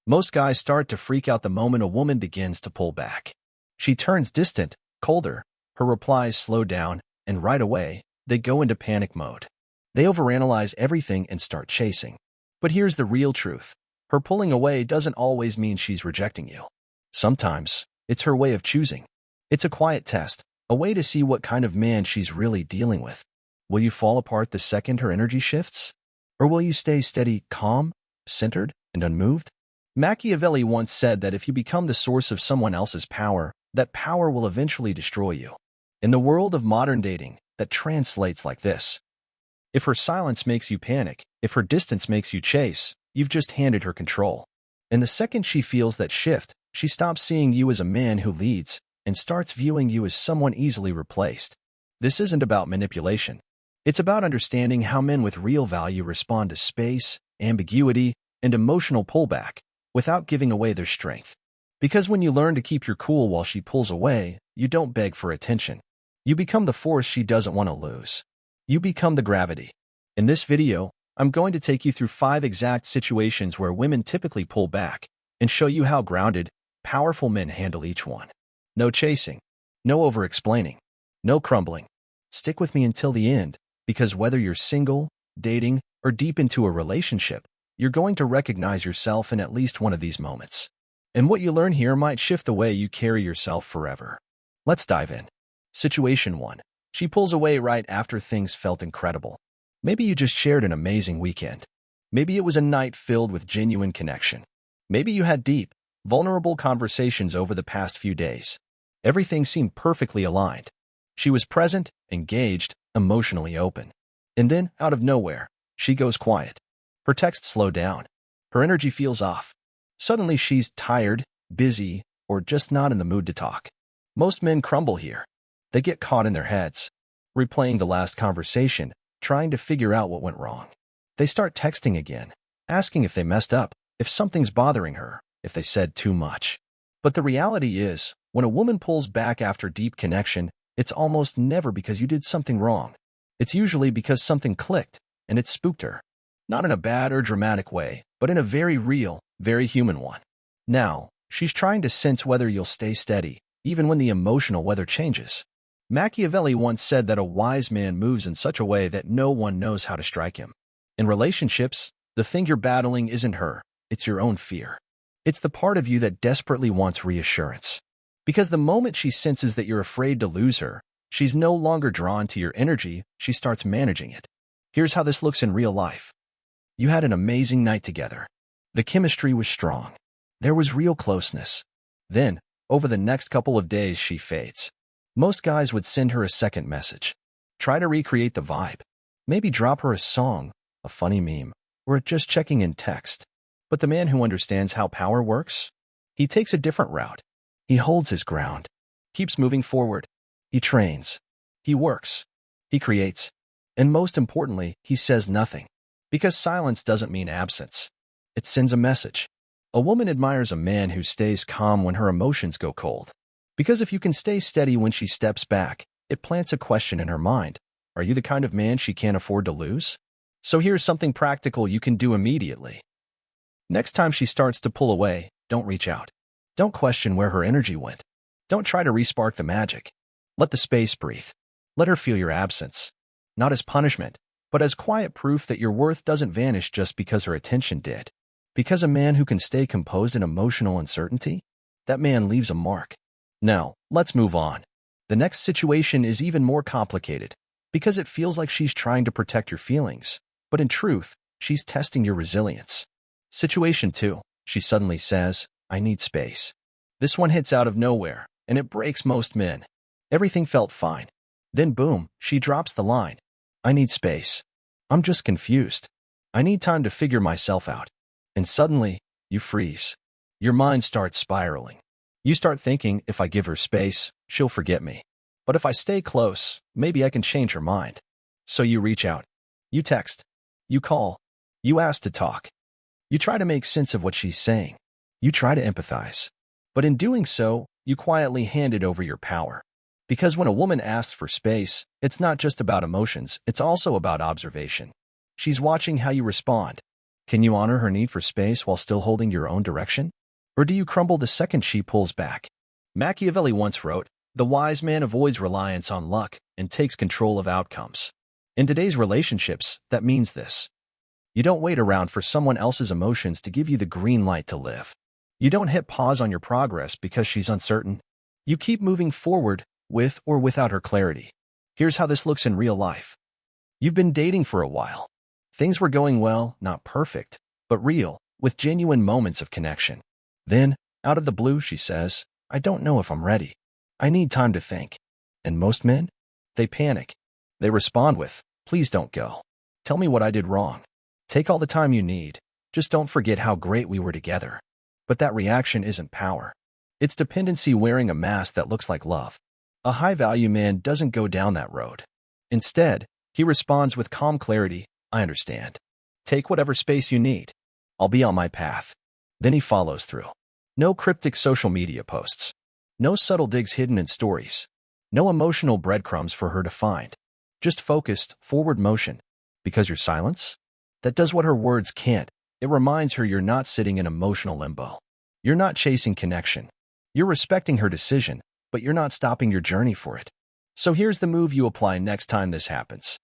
Most guys start to freak out the moment a woman begins to pull back. She turns distant, colder, her replies slow down, and right away, they go into panic mode. They overanalyze everything and start chasing. But here's the real truth. Her pulling away doesn't always mean she's rejecting you. Sometimes, it's her way of choosing. It's a quiet test, a way to see what kind of man she's really dealing with. Will you fall apart the second her energy shifts? Or will you stay steady, calm, centered, and unmoved? Machiavelli once said that if you become the source of someone else's power, that power will eventually destroy you. In the world of modern dating, that translates like this. If her silence makes you panic, if her distance makes you chase, you've just handed her control. And the second she feels that shift, she stops seeing you as a man who leads and starts viewing you as someone easily replaced. This isn't about manipulation. It's about understanding how men with real value respond to space, ambiguity, and emotional pullback without giving away their strength. Because when you learn to keep your cool while she pulls away, you don't beg for attention. You become the force she doesn't want to lose. You become the gravity. In this video, I'm going to take you through 5 exact situations where women typically pull back and show you how grounded, powerful men handle each one. No chasing, no over-explaining, no crumbling. Stick with me until the end, because whether you're single, dating, or deep into a relationship, you're going to recognize yourself in at least one of these moments. And what you learn here might shift the way you carry yourself forever. Let's dive in. Situation 1. She pulls away right after things felt incredible. Maybe you just shared an amazing weekend. Maybe it was a night filled with genuine connection. Maybe you had deep, vulnerable conversations over the past few days. Everything seemed perfectly aligned. She was present, engaged, emotionally open. And then, out of nowhere, she goes quiet. Her texts slow down. Her energy feels off. Suddenly she's tired, busy, or just not in the mood to talk. Most men crumble here. They get caught in their heads, replaying the last conversation, trying to figure out what went wrong. They start texting again, asking if they messed up, if something's bothering her, if they said too much. But the reality is, when a woman pulls back after deep connection, it's almost never because you did something wrong. It's usually because something clicked, and it spooked her. Not in a bad or dramatic way, but in a very real, very human one. Now, she's trying to sense whether you'll stay steady, even when the emotional weather changes. Machiavelli once said that a wise man moves in such a way that no one knows how to strike him. In relationships, the thing you're battling isn't her, it's your own fear. It's the part of you that desperately wants reassurance. Because the moment she senses that you're afraid to lose her, she's no longer drawn to your energy, she starts managing it. Here's how this looks in real life. You had an amazing night together. The chemistry was strong. There was real closeness. Then, over the next couple of days, she fades. Most guys would send her a second message. Try to recreate the vibe. Maybe drop her a song, a funny meme, or just checking in text. But the man who understands how power works? He takes a different route. He holds his ground. Keeps moving forward. He trains. He works. He creates. And most importantly, he says nothing. Because silence doesn't mean absence. It sends a message. A woman admires a man who stays calm when her emotions go cold. Because if you can stay steady when she steps back, it plants a question in her mind. Are you the kind of man she can't afford to lose? So here's something practical you can do immediately. Next time she starts to pull away, don't reach out. Don't question where her energy went. Don't try to respark the magic. Let the space breathe. Let her feel your absence. Not as punishment, but as quiet proof that your worth doesn't vanish just because her attention did. Because a man who can stay composed in emotional uncertainty, that man leaves a mark. Now, let's move on. The next situation is even more complicated, because it feels like she's trying to protect your feelings, but in truth, she's testing your resilience. Situation 2. She suddenly says, I need space. This one hits out of nowhere, and it breaks most men. Everything felt fine. Then boom, she drops the line. I need space. I'm just confused. I need time to figure myself out. And suddenly, you freeze. Your mind starts spiraling. You start thinking, if I give her space, she'll forget me. But if I stay close, maybe I can change her mind. So you reach out. You text. You call. You ask to talk. You try to make sense of what she's saying. You try to empathize. But in doing so, you quietly handed over your power. Because when a woman asks for space, it's not just about emotions, it's also about observation. She's watching how you respond. Can you honor her need for space while still holding your own direction? Or do you crumble the second she pulls back? Machiavelli once wrote, "The wise man avoids reliance on luck and takes control of outcomes." In today's relationships, that means this. You don't wait around for someone else's emotions to give you the green light to live. You don't hit pause on your progress because she's uncertain. You keep moving forward with or without her clarity. Here's how this looks in real life. You've been dating for a while. Things were going well, not perfect, but real, with genuine moments of connection. Then, out of the blue, she says, "I don't know if I'm ready. I need time to think." And most men? They panic. They respond with, "Please don't go. Tell me what I did wrong. Take all the time you need. Just don't forget how great we were together." But that reaction isn't power. It's dependency wearing a mask that looks like love. A high-value man doesn't go down that road. Instead, he responds with calm clarity, "I understand. Take whatever space you need. I'll be on my path." Then he follows through. No cryptic social media posts. No subtle digs hidden in stories. No emotional breadcrumbs for her to find. Just focused, forward motion. Because your silence? That does what her words can't. It reminds her you're not sitting in emotional limbo. You're not chasing connection. You're respecting her decision, but you're not stopping your journey for it. So here's the move you apply next time this happens.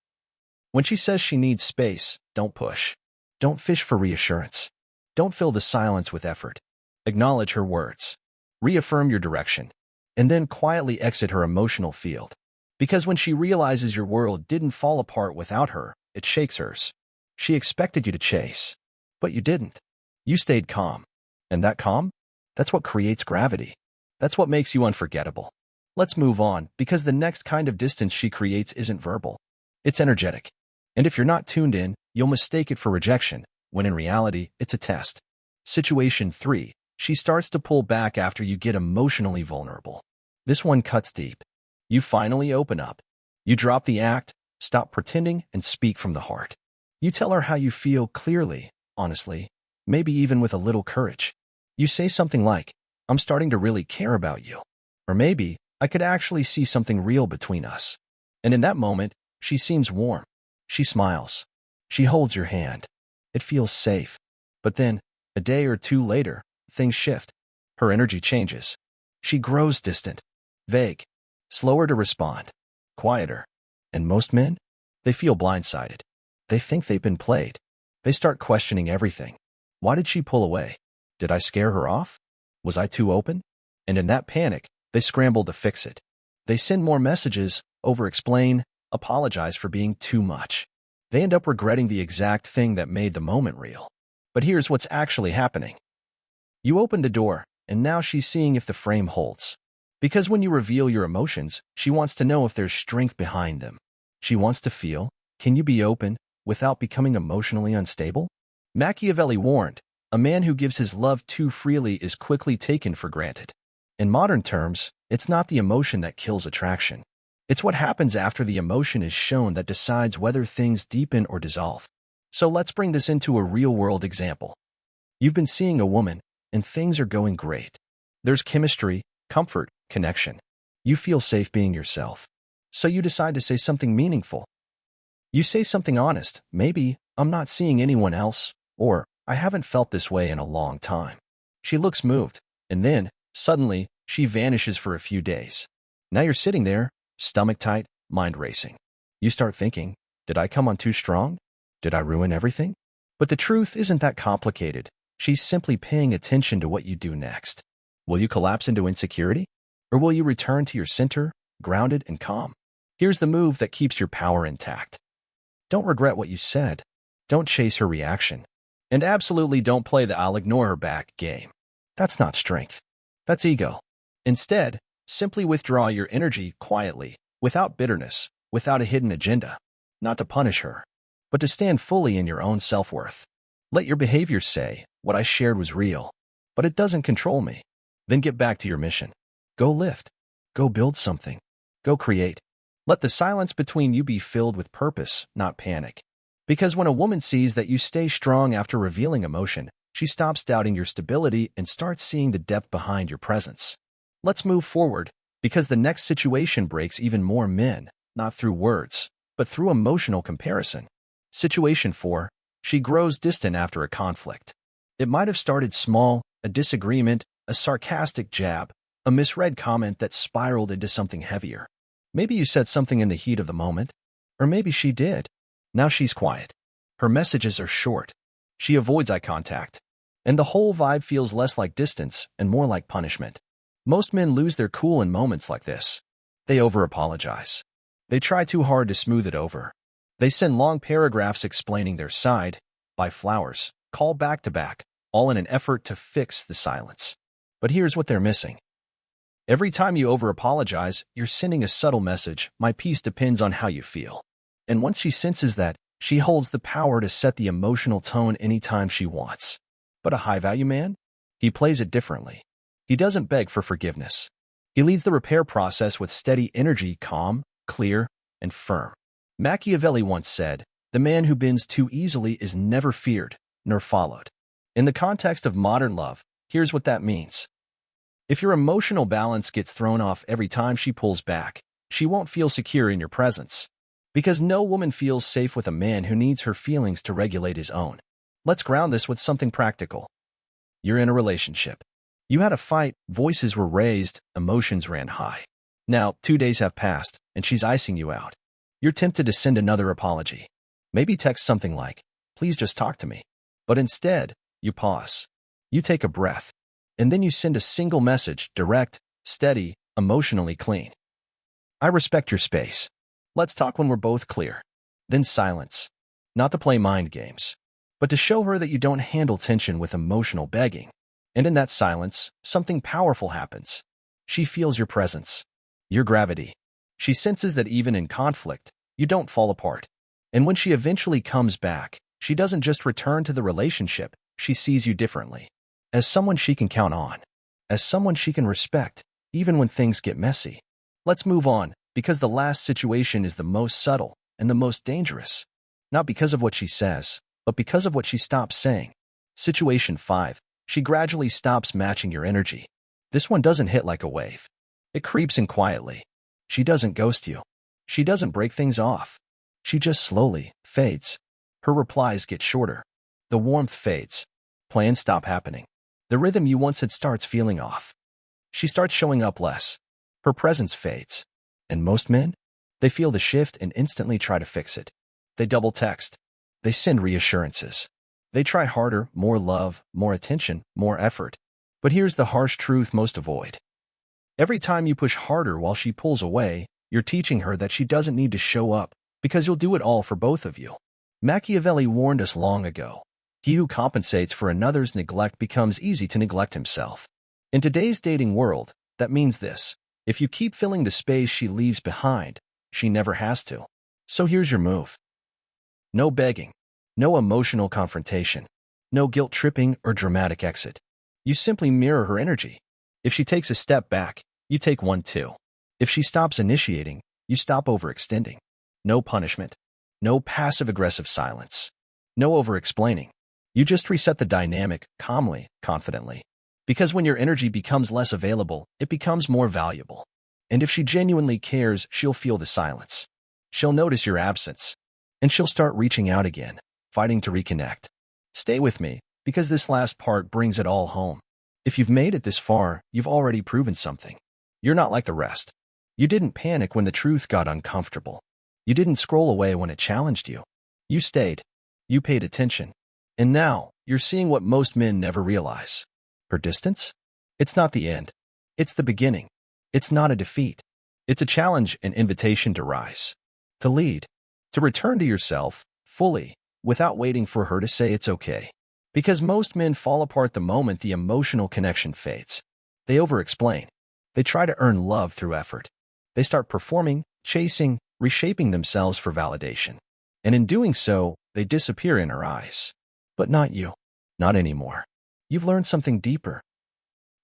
When she says she needs space, don't push. Don't fish for reassurance. Don't fill the silence with effort. Acknowledge her words. Reaffirm your direction. And then quietly exit her emotional field. Because when she realizes your world didn't fall apart without her, it shakes hers. She expected you to chase, but you didn't. You stayed calm. And that calm? That's what creates gravity. That's what makes you unforgettable. Let's move on, because the next kind of distance she creates isn't verbal. It's energetic. And if you're not tuned in, you'll mistake it for rejection, when in reality, it's a test. Situation 3. She starts to pull back after you get emotionally vulnerable. This one cuts deep. You finally open up. You drop the act, stop pretending, and speak from the heart. You tell her how you feel clearly, honestly, maybe even with a little courage. You say something like, "I'm starting to really care about you." Or maybe, "I could actually see something real between us." And in that moment, she seems warm. She smiles. She holds your hand. It feels safe. But then, a day or two later, things shift. Her energy changes. She grows distant, vague, slower to respond, quieter. And most men? They feel blindsided. They think they've been played. They start questioning everything. Why did she pull away? Did I scare her off? Was I too open? And in that panic, they scramble to fix it. They send more messages, over-explain, apologize for being too much. They end up regretting the exact thing that made the moment real. But here's what's actually happening. You open the door, and now she's seeing if the frame holds. Because when you reveal your emotions, she wants to know if there's strength behind them. She wants to feel, can you be open without becoming emotionally unstable? Machiavelli warned, a man who gives his love too freely is quickly taken for granted. In modern terms, it's not the emotion that kills attraction. It's what happens after the emotion is shown that decides whether things deepen or dissolve. So let's bring this into a real-world example. You've been seeing a woman, and things are going great. There's chemistry, comfort, connection. You feel safe being yourself. So you decide to say something meaningful. You say something honest, maybe, "I'm not seeing anyone else," or "I haven't felt this way in a long time." She looks moved, and then, suddenly, she vanishes for a few days. Now you're sitting there, stomach tight, mind racing. You start thinking, did I come on too strong? Did I ruin everything? But the truth isn't that complicated. She's simply paying attention to what you do next. Will you collapse into insecurity? Or will you return to your center, grounded and calm? Here's the move that keeps your power intact. Don't regret what you said. Don't chase her reaction. And absolutely don't play the "I'll ignore her back" game. That's not strength. That's ego. Instead, simply withdraw your energy quietly, without bitterness, without a hidden agenda. Not to punish her, but to stand fully in your own self-worth. Let your behavior say, "What I shared was real, but it doesn't control me." Then get back to your mission. Go lift. Go build something. Go create. Let the silence between you be filled with purpose, not panic. Because when a woman sees that you stay strong after revealing emotion, she stops doubting your stability and starts seeing the depth behind your presence. Let's move forward, because the next situation breaks even more men, not through words, but through emotional comparison. Situation 4. She grows distant after a conflict. It might have started small, a disagreement, a sarcastic jab, a misread comment that spiraled into something heavier. Maybe you said something in the heat of the moment, or maybe she did. Now she's quiet. Her messages are short. She avoids eye contact. And the whole vibe feels less like distance and more like punishment. Most men lose their cool in moments like this. They over-apologize. They try too hard to smooth it over. They send long paragraphs explaining their side, buy flowers, call back to back, all in an effort to fix the silence. But here's what they're missing. Every time you over-apologize, you're sending a subtle message: my peace depends on how you feel. And once she senses that, she holds the power to set the emotional tone anytime she wants. But a high-value man? He plays it differently. He doesn't beg for forgiveness. He leads the repair process with steady energy, calm, clear, and firm. Machiavelli once said, "The man who bends too easily is never feared, nor followed." In the context of modern love, here's what that means. If your emotional balance gets thrown off every time she pulls back, she won't feel secure in your presence. Because no woman feels safe with a man who needs her feelings to regulate his own. Let's ground this with something practical. You're in a relationship. You had a fight, voices were raised, emotions ran high. Now, 2 days have passed, and she's icing you out. You're tempted to send another apology. Maybe text something like, "Please just talk to me." But instead, you pause. You take a breath. And then you send a single message, direct, steady, emotionally clean. "I respect your space. Let's talk when we're both clear." Then silence. Not to play mind games, but to show her that you don't handle tension with emotional begging. And in that silence, something powerful happens. She feels your presence, your gravity. She senses that even in conflict, you don't fall apart. And when she eventually comes back, she doesn't just return to the relationship, she sees you differently. As someone she can count on. As someone she can respect, even when things get messy. Let's move on, because the last situation is the most subtle and the most dangerous. Not because of what she says, but because of what she stops saying. Situation 5. She gradually stops matching your energy. This one doesn't hit like a wave. It creeps in quietly. She doesn't ghost you. She doesn't break things off. She just slowly fades. Her replies get shorter. The warmth fades. Plans stop happening. The rhythm you once had starts feeling off. She starts showing up less. Her presence fades. And most men? They feel the shift and instantly try to fix it. They double text. They send reassurances. They try harder, more love, more attention, more effort. But here's the harsh truth most avoid. Every time you push harder while she pulls away, you're teaching her that she doesn't need to show up, because you'll do it all for both of you. Machiavelli warned us long ago. He who compensates for another's neglect becomes easy to neglect himself. In today's dating world, that means this. If you keep filling the space she leaves behind, she never has to. So here's your move. No begging. No emotional confrontation. No guilt-tripping or dramatic exit. You simply mirror her energy. If she takes a step back, you take one too. If she stops initiating, you stop overextending. No punishment. No passive-aggressive silence. No over-explaining. You just reset the dynamic, calmly, confidently. Because when your energy becomes less available, it becomes more valuable. And if she genuinely cares, she'll feel the silence. She'll notice your absence. And she'll start reaching out again, fighting to reconnect. Stay with me, because this last part brings it all home. If you've made it this far, you've already proven something. You're not like the rest. You didn't panic when the truth got uncomfortable. You didn't scroll away when it challenged you. You stayed. You paid attention. And now, you're seeing what most men never realize. Her distance? It's not the end. It's the beginning. It's not a defeat. It's a challenge, an invitation to rise. To lead. To return to yourself, fully, without waiting for her to say it's okay. Because most men fall apart the moment the emotional connection fades. They over-explain. They try to earn love through effort. They start performing, chasing, reshaping themselves for validation. And in doing so, they disappear in her eyes. But not you. Not anymore. You've learned something deeper.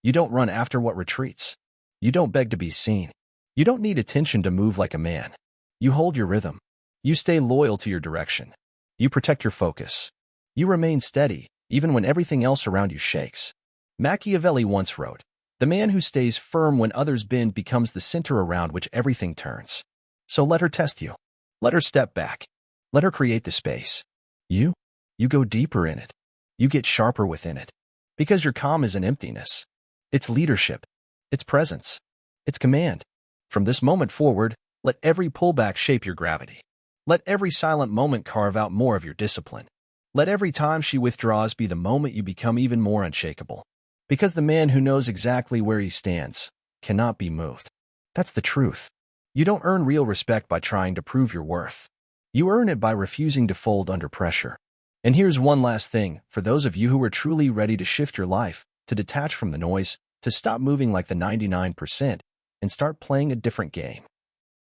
You don't run after what retreats. You don't beg to be seen. You don't need attention to move like a man. You hold your rhythm. You stay loyal to your direction. You protect your focus. You remain steady, even when everything else around you shakes. Machiavelli once wrote, "The man who stays firm when others bend becomes the center around which everything turns." So let her test you. Let her step back. Let her create the space. You? You go deeper in it. You get sharper within it. Because your calm isn't emptiness. It's leadership. It's presence. It's command. From this moment forward, let every pullback shape your gravity. Let every silent moment carve out more of your discipline. Let every time she withdraws be the moment you become even more unshakable. Because the man who knows exactly where he stands cannot be moved. That's the truth. You don't earn real respect by trying to prove your worth. You earn it by refusing to fold under pressure. And here's one last thing, for those of you who are truly ready to shift your life, to detach from the noise, to stop moving like the 99%, and start playing a different game.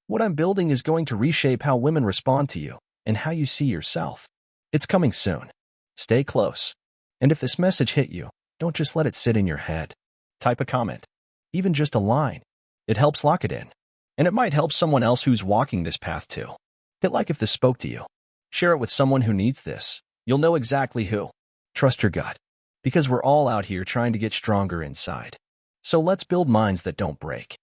What I'm building is going to reshape how women respond to you and how you see yourself. It's coming soon. Stay close. And if this message hit you, don't just let it sit in your head. Type a comment, even just a line. It helps lock it in. And it might help someone else who's walking this path too. Hit like if this spoke to you. Share it with someone who needs this. You'll know exactly who. Trust your gut. Because we're all out here trying to get stronger inside. So let's build minds that don't break.